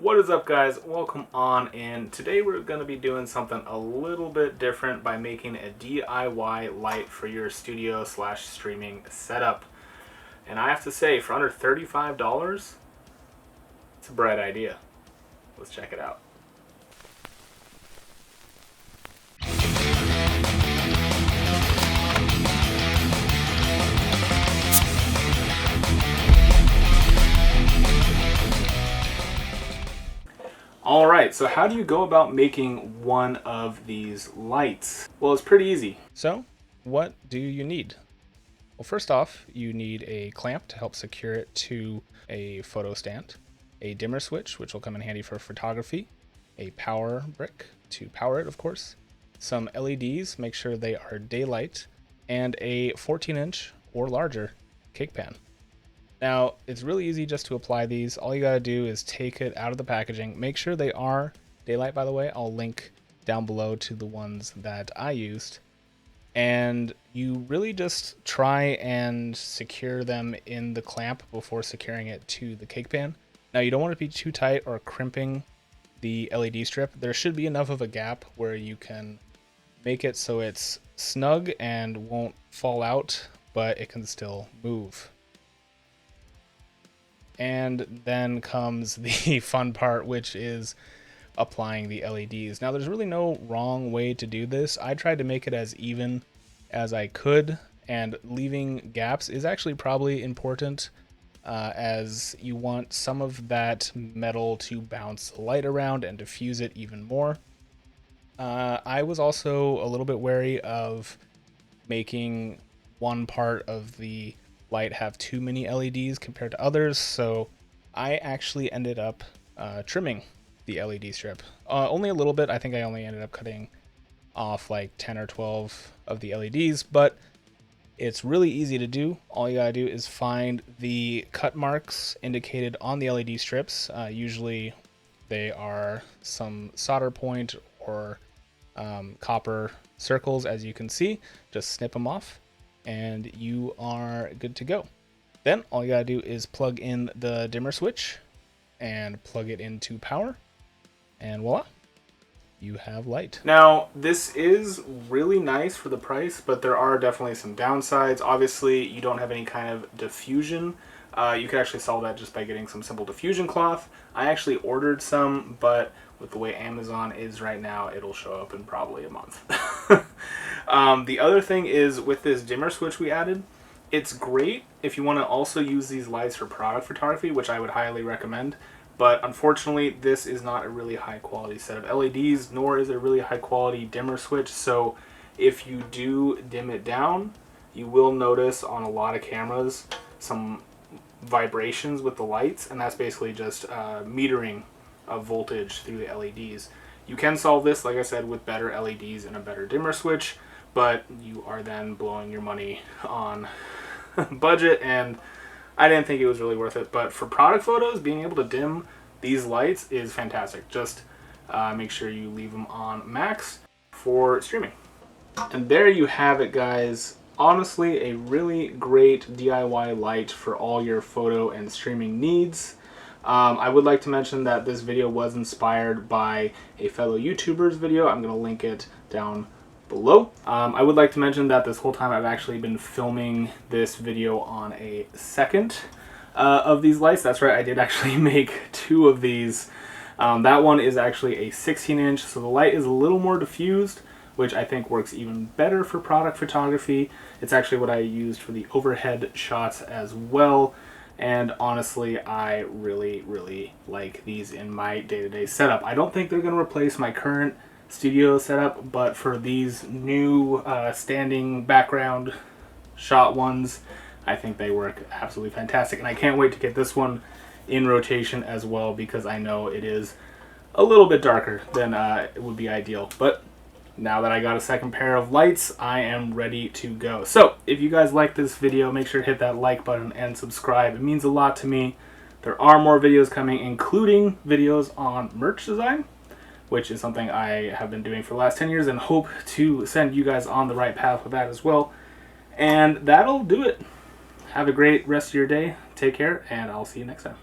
What is up, guys? Welcome on in. Today we're going to be doing something a little bit different by making a DIY light for your studio slash streaming setup. And I have to say, for under $35, it's a bright idea. Let's check it out. Alright, so how do you go about making one of these lights? Well, it's pretty easy. So, what do you need? Well, first off, you need a clamp to help secure it to a photo stand, a dimmer switch, which will come in handy for photography, a power brick to power it, of course, some LEDs, make sure they are daylight, and a 14-inch or larger cake pan. Now, it's really easy just to apply these. All you gotta do is take it out of the packaging. Make sure they are daylight, by the way. I'll link down below to the ones that I used. And you really just try and secure them in the clamp before securing it to the cake pan. Now, you don't want it to be too tight or crimping the LED strip. There should be enough of a gap where you can make it so it's snug and won't fall out, but it can still move. And then comes the fun part, which is applying the LEDs. Now, there's really no wrong way to do this. I tried to make it as even as I could, and leaving gaps is actually probably important as you want some of that metal to bounce light around and diffuse it even more. I was also a little bit wary of making one part of the light have too many LEDs compared to others, so I actually ended up trimming the LED strip. Only a little bit. I think I only ended up cutting off like 10 or 12 of the LEDs, but it's really easy to do. All you gotta do is find the cut marks indicated on the LED strips. Usually they are some solder point or copper circles, as you can see. Just snip them off and you are good to go. Then all you gotta do is plug in the dimmer switch and plug it into power, and voila, you have light. Now, this is really nice for the price, but there are definitely some downsides. Obviously, you don't have any kind of diffusion. You could actually solve that just by getting some simple diffusion cloth. I actually ordered some, but with the way Amazon is right now, it'll show up in probably a month. The other thing is, with this dimmer switch we added, it's great if you want to also use these lights for product photography, which I would highly recommend. But unfortunately, this is not a really high quality set of LEDs, nor is it a really high quality dimmer switch. So if you do dim it down, you will notice on a lot of cameras some vibrations with the lights, and that's basically just metering of voltage through the LEDs. You can solve this, like I said, with better LEDs and a better dimmer switch, but you are then blowing your money on budget, and I didn't think it was really worth it. But for product photos, being able to dim these lights is fantastic. Just make sure you leave them on max for streaming. And there you have it, guys. Honestly, a really great DIY light for all your photo and streaming needs. I would like to mention that this video was inspired by a fellow YouTuber's video. I'm going to link it down below. I would like to mention that this whole time I've actually been filming this video on a second of these lights. That's right, I did actually make two of these. That one is actually a 16-inch, so the light is a little more diffused, which I think works even better for product photography. It's actually what I used for the overhead shots as well. And honestly, I really, really like these in my day-to-day setup. I don't think they're going to replace my current studio setup, but for these new standing background shot ones, I think they work absolutely fantastic. And I can't wait to get this one in rotation as well, because I know it is a little bit darker than it would be ideal. But now that I got a second pair of lights, I am ready to go. So if you guys like this video, make sure to hit that like button and subscribe. It means a lot to me. There are more videos coming, including videos on merch design, which is something I have been doing for the last 10 years and hope to send you guys on the right path with that as well. And that'll do it. Have a great rest of your day. Take care, and I'll see you next time.